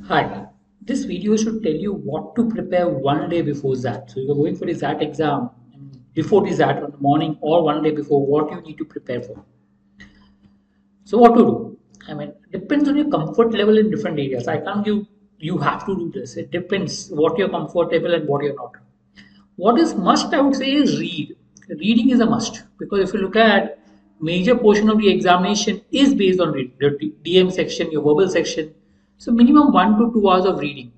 Hi, this video should tell you what to prepare one day before XAT. So, if you're going for the XAT exam, before the XAT on the morning or one day before, what you need to prepare for. So, what to do? Depends on your comfort level in different areas. I can't give you have to do this. It depends what you're comfortable and what you're not. What is must, I would say, is read. Reading is a must because if you look at major portion of the examination is based on reading. The DM section, your verbal section. So minimum 1 to 2 hours of reading.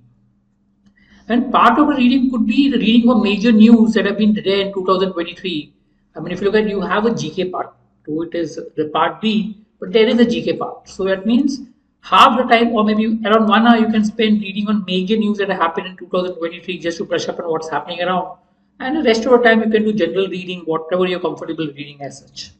And part of the reading could be the reading of major news that have been there in 2023. If you look at, you have a GK part. So it is the part B, but there is a GK part. So that means half the time, or maybe around 1 hour, you can spend reading on major news that have happened in 2023 just to brush up on what's happening around. And the rest of the time, you can do general reading, whatever you're comfortable reading as such.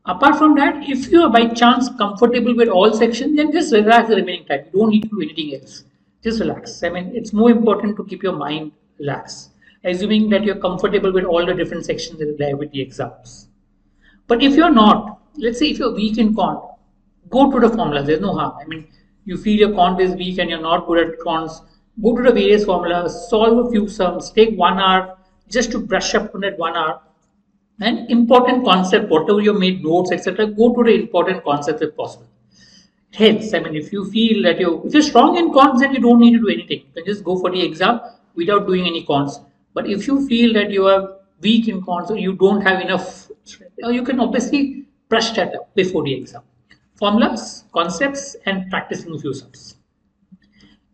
Apart from that, if you are by chance comfortable with all sections, then just relax the remaining time. You don't need to do anything else. Just relax. It's more important to keep your mind relaxed, assuming that you're comfortable with all the different sections that are there with the exams. But if you're not, let's say if you're weak in Cont, go to the formulas. There's no harm. You feel your Cont is weak and you're not good at Conts, go to the various formulas, solve a few sums, take 1 hour just to brush up on that 1 hour. And important concept, whatever you made notes, etc., go to the important concepts if possible. It helps. If you feel that if you're strong in cons, then you don't need to do anything. You can just go for the exam without doing any cons. But if you feel that you are weak in cons or you don't have enough, you can obviously brush that up before the exam. Formulas, concepts, and practicing a few sums.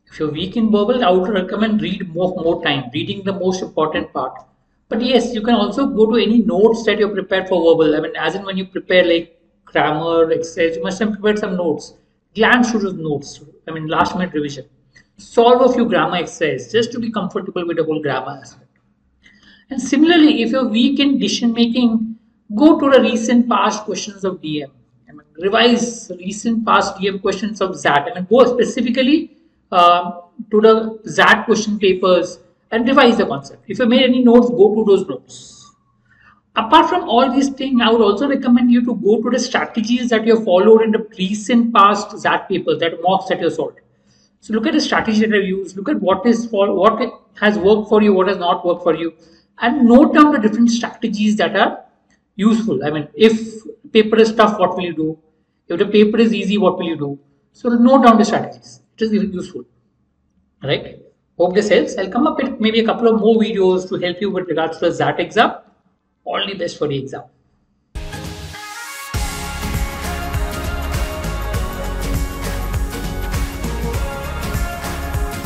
If you're weak in verbal, I would recommend read more time. Reading the most important part. But yes, you can also go to any notes that you're prepared for verbal. As in when you prepare like grammar, exercise, you must have prepared some notes. Glance through those notes. Last minute revision. Solve a few grammar exercises just to be comfortable with the whole grammar aspect. And similarly, if you're weak in decision making, go to the recent past questions of DM. Revise recent past DM questions of XAT. Go specifically to the XAT question papers and revise the concept. If you made any notes, go to those notes. Apart from all these things, I would also recommend you to go to the strategies that you have followed in the recent past XAT papers, that mocks that you solved. So look at the strategy that I've used, look at what has worked for you, what has not worked for you, and note down the different strategies that are useful. If paper is tough, what will you do? If the paper is easy, what will you do? So note down the strategies. It is useful, right? Hope this helps. I'll come up with maybe a couple of more videos to help you with regards to the XAT exam. All the best for the exam.